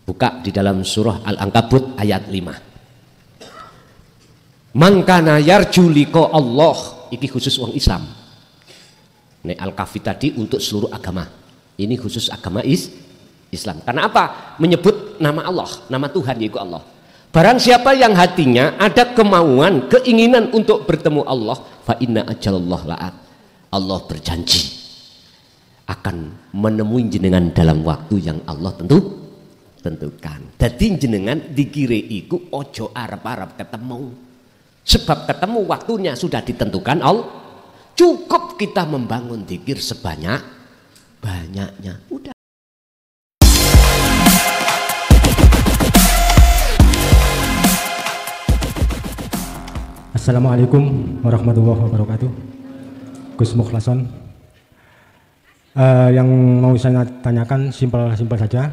Buka di dalam surah Al-Ankabut ayat 5. Man kana yarju liqa Allah, iki khusus wong Islam. Nek Al-Kahfi tadi untuk seluruh agama. Ini khusus agama Islam. Karena apa? Menyebut nama Allah, nama Tuhan yaitu Allah. Barang siapa yang hatinya ada kemauan, keinginan untuk bertemu Allah, fa inna ajalallah la'at. Allah berjanji akan menemui jenengan dalam waktu yang Allah tentukan. Jadi jenengan dikira iku ojo arep-arep ketemu. Sebab ketemu waktunya sudah ditentukan Allah. Cukup kita membangun zikir sebanyak-banyaknya. Udah. Assalamualaikum warahmatullahi wabarakatuh. Gus Mukhlason. Yang mau saya tanyakan simpel saja.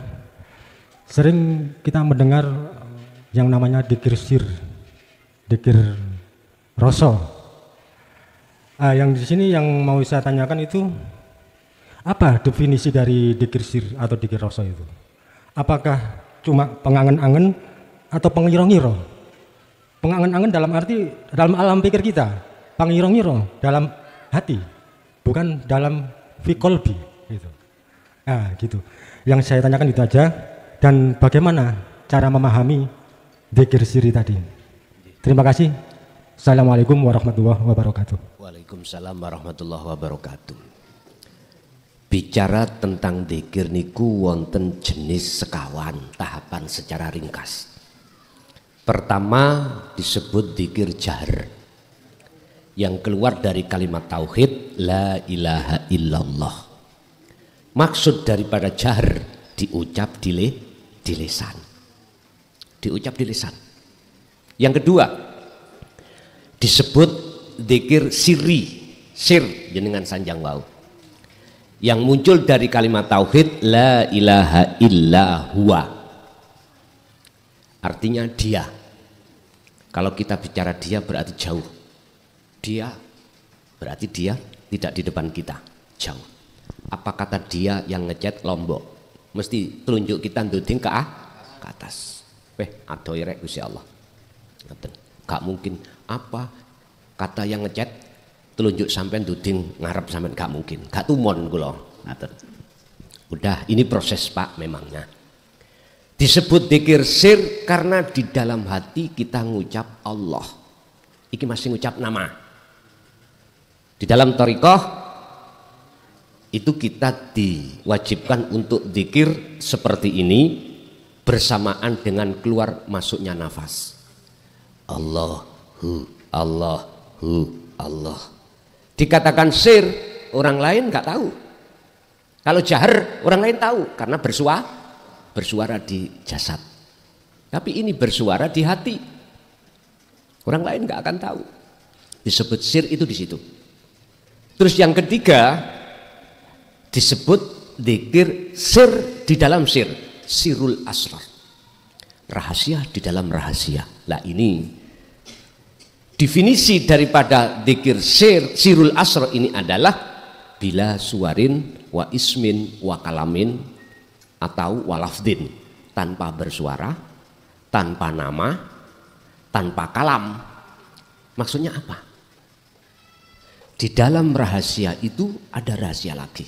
Sering kita mendengar yang namanya dzikir sir, dzikir rasa. Yang di sini yang mau saya tanyakan itu apa definisi dari dzikir sir atau dzikir rasa itu? Apakah cuma pengangen-angen atau pengiro-ngiro? Pengangen-angen dalam arti dalam alam pikir kita, pangiro-ngiro dalam hati, bukan dalam fikolbi gitu. Nah, gitu. Yang saya tanyakan itu aja, dan bagaimana cara memahami dzikir siri tadi. Terima kasih. Assalamualaikum warahmatullahi wabarakatuh. Waalaikumsalam warahmatullahi wabarakatuh. Bicara tentang dzikir niku wonten jenis sekawan, tahapan secara ringkas. Pertama disebut dzikir jahr, yang keluar dari kalimat tauhid la ilaha illallah. Maksud daripada jahr diucap di lisan. Diucap di lisan. Yang kedua disebut dzikir sirri, sir jenengan sanjang wau. Yang muncul dari kalimat tauhid la ilaha illa huwa. Artinya dia. Kalau kita bicara dia berarti jauh. Dia berarti dia tidak di depan kita, jauh. Apa kata dia yang ngechat Lombok? Mesti telunjuk kita nduding ke atas. Adoh rek Gusti Allah. Gak mungkin. Apa kata yang ngechat telunjuk sampean nduding ngarep sampean, gak mungkin. Gak tumon kula. Udah, ini proses Pak memangnya. Disebut dzikir sir karena di dalam hati kita ngucap Allah. Iki masih ngucap nama. Di dalam thariqah itu kita diwajibkan untuk dzikir seperti ini bersamaan dengan keluar masuknya nafas. Allahu, Allahu, Allah. Dikatakan sir, orang lain nggak tahu. Kalau jahr orang lain tahu karena bersuara di jasad. Tapi ini bersuara di hati. Orang lain nggak akan tahu. Disebut sir itu di situ. Terus yang ketiga disebut dzikir sir di dalam sir, sirul asrar. Rahasia di dalam rahasia. Lah ini definisi daripada dzikir sir, sirul asrar ini adalah bila suarin wa ismin wa kalamin atau walafdin, tanpa bersuara, tanpa nama, tanpa kalam. Maksudnya apa? Di dalam rahasia itu ada rahasia lagi.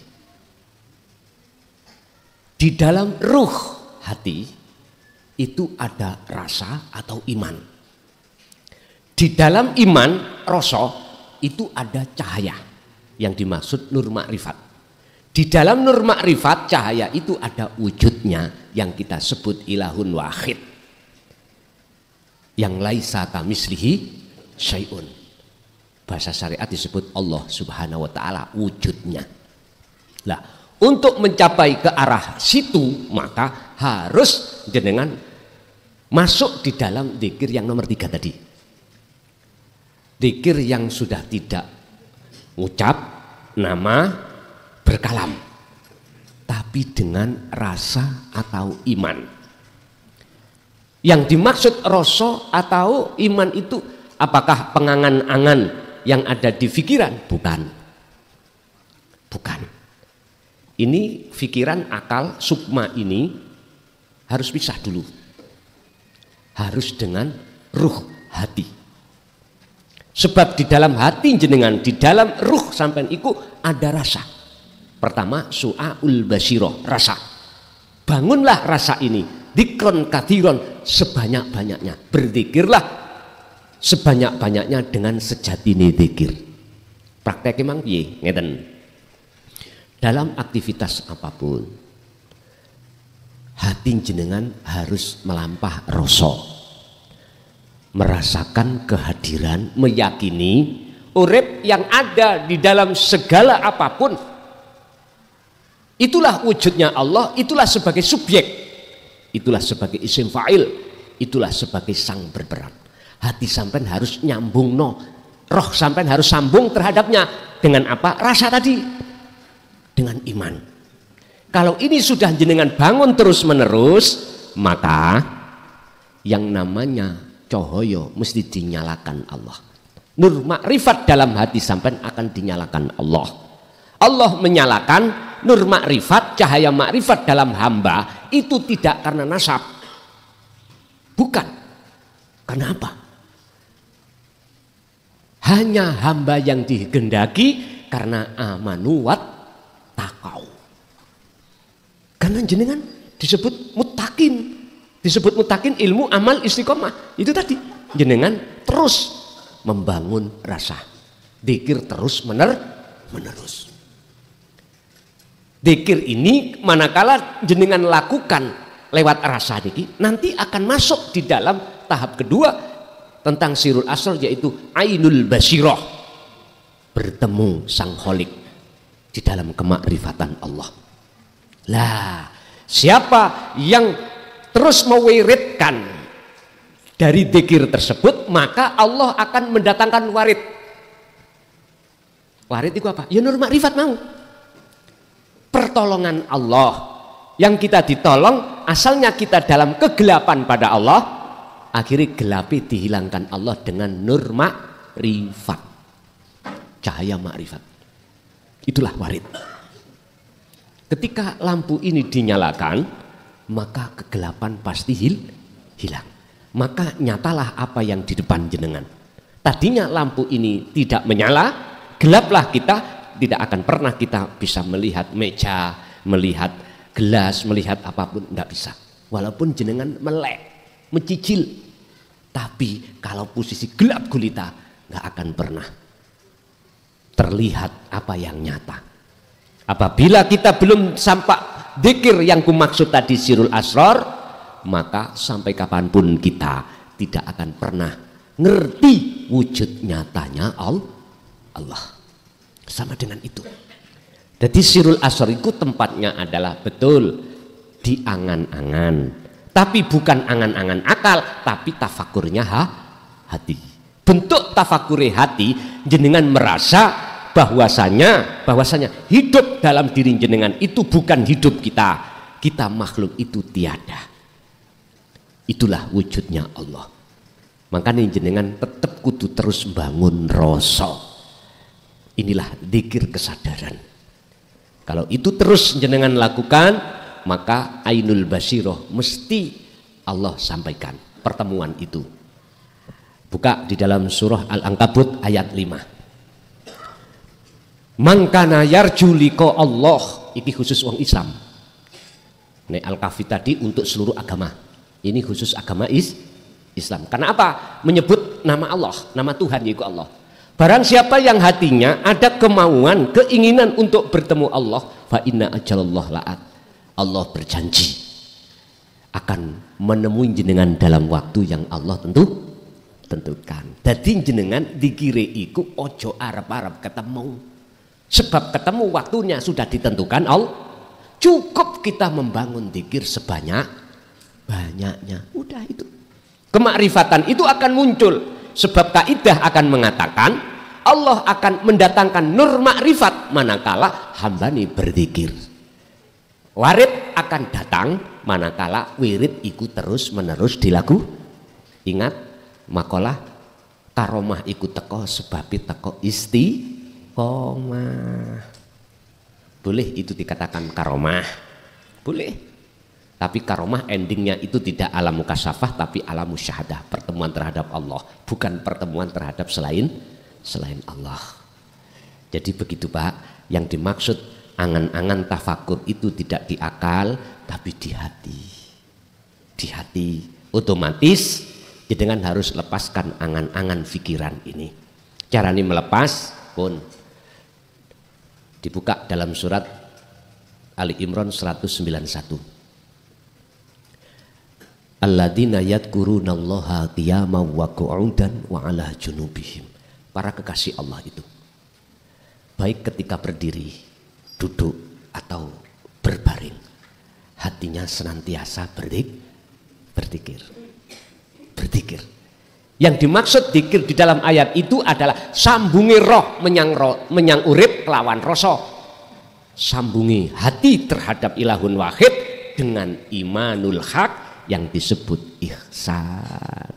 Di dalam ruh hati itu ada rasa atau iman. Di dalam iman, rasa itu ada cahaya yang dimaksud nur ma'rifat. Di dalam nur ma'rifat cahaya itu ada wujudnya yang kita sebut ilahun wahid. Yang laisa kamislihi syai'un. Bahasa syariat disebut Allah Subhanahu wa taala wujudnya. Lah, untuk mencapai ke arah situ maka harus jenengan masuk di dalam dzikir yang nomor 3 tadi. Dzikir yang sudah tidak ngucap nama, berkalam, tapi dengan rasa atau iman. Yang dimaksud rasa atau iman itu apakah pengangan-angan yang ada di pikiran? Bukan. Bukan. Ini pikiran, akal, sukma ini harus pisah dulu. Harus dengan ruh hati. Sebab di dalam hati jenengan, di dalam ruh sampean iku ada rasa. Pertama su'aul basiroh, rasa. Bangunlah rasa ini, dikron kathiron, sebanyak-banyaknya. Berzikirlah sebanyak-banyaknya dengan sejatine zikir. Praktek emang piye? Ngeten. Dalam aktivitas apapun, hati jenengan harus melampah rasa, merasakan kehadiran, meyakini urip yang ada di dalam segala apapun itulah wujudnya Allah, itulah sebagai subjek, itulah sebagai isim fa'il, itulah sebagai sang berperan. Hati sampean harus nyambung, roh sampean harus sambung terhadapnya dengan apa? Rasa tadi, dengan iman. Kalau ini sudah jenengan bangun terus menerus, maka yang namanya cahaya mesti dinyalakan Allah. Nur makrifat dalam hati sampean akan dinyalakan Allah. Allah menyalakan nur makrifat, cahaya makrifat dalam hamba itu tidak karena nasab. Bukan. Karena apa? Hanya hamba yang digendaki karena amanu wat takau. Karena jenengan disebut muttaqin. Disebut muttaqin ilmu, amal, istiqomah. Itu tadi. Jenengan terus membangun rasa. Dzikir terus menerus. Dzikir ini manakala jenengan lakukan lewat rasa niki, nanti akan masuk di dalam tahap kedua tentang sirul asrar, yaitu ainul basiroh, bertemu sang kholik di dalam kemakrifatan Allah. Lah, siapa yang terus mewiridkan dari dzikir tersebut, maka Allah akan mendatangkan warid. Warid itu apa? Ya nur makrifat mau. Pertolongan Allah. Yang kita ditolong, asalnya kita dalam kegelapan pada Allah, akhirnya gelapi dihilangkan Allah dengan nur makrifat, cahaya makrifat. Itulah warid. Ketika lampu ini dinyalakan, maka kegelapan pasti hilang. Maka nyatalah apa yang di depan jenengan. Tadinya lampu ini tidak menyala, gelaplah kita, tidak akan pernah kita bisa melihat meja, melihat gelas, melihat apapun, tidak bisa. Walaupun jenengan melek, mencicil, tapi kalau posisi gelap gulita, nggak akan pernah terlihat apa yang nyata. Apabila kita belum sampai dzikir yang kumaksud tadi sirul asrar, maka sampai kapanpun kita tidak akan pernah ngerti wujud nyatanya Allah. Sama dengan itu. Jadi sirul asrar itu tempatnya adalah betul di angan-angan, tapi bukan angan-angan akal, tapi tafakurnya hati. Bentuk tafakure hati, jenengan merasa bahwasanya hidup dalam diri jenengan itu bukan hidup kita makhluk itu tiada. Itulah wujudnya Allah. Makanya jenengan tetap kudu terus bangun rasa. Inilah dzikir kesadaran. Kalau itu terus jenengan lakukan, maka ainul basiroh mesti Allah sampaikan pertemuan itu. Buka di dalam surah Al-Ankabut ayat 5. Mangkana yarju liqa Allah, ini khusus wong Islam. Nek Al-Kahfi tadi untuk seluruh agama. Ini khusus agama Islam. Karena apa? Menyebut nama Allah, nama Tuhan yaitu Allah. Barang siapa yang hatinya ada kemauan, keinginan untuk bertemu Allah, fa inna ajalallah la'at. Allah berjanji akan menemui jenengan dalam waktu yang Allah tentukan. Jadi jenengan dikire iku ojo arep-arep ketemu. Sebab ketemu waktunya sudah ditentukan Allah. Cukup kita membangun dzikir sebanyak-banyaknya. Udah itu. Kemakrifatan itu akan muncul. Sebab kaidah akan mengatakan Allah akan mendatangkan nur makrifat manakala hamba ini berzikir. Warid akan datang manakala wirid iku terus menerus dilaku. Ingat makalah karomah iku teko sebab teko istiqomah. Boleh itu dikatakan karomah? Boleh. Tapi karomah endingnya itu tidak alam mukasyafah tapi alam musyahadah, pertemuan terhadap Allah, bukan pertemuan terhadap selain Allah. Jadi begitu Pak, yang dimaksud angan-angan tafakur itu tidak di akal tapi di hati. Di hati otomatis jenengan harus lepaskan angan-angan pikiran ini. Caranya melepas pun dibuka dalam surat Ali Imran 191. Alladzina yadhkurunallaha qiyaman wa qu'udan wa 'ala junubihim. Para kekasih Allah itu baik ketika berdiri, duduk atau berbaring, hatinya senantiasa berzikir. Yang dimaksud zikir di dalam ayat itu adalah sambungi roh menyang urip kelawan rasa. Sambungi hati terhadap ilahun wahid dengan imanul haq yang disebut ihsan.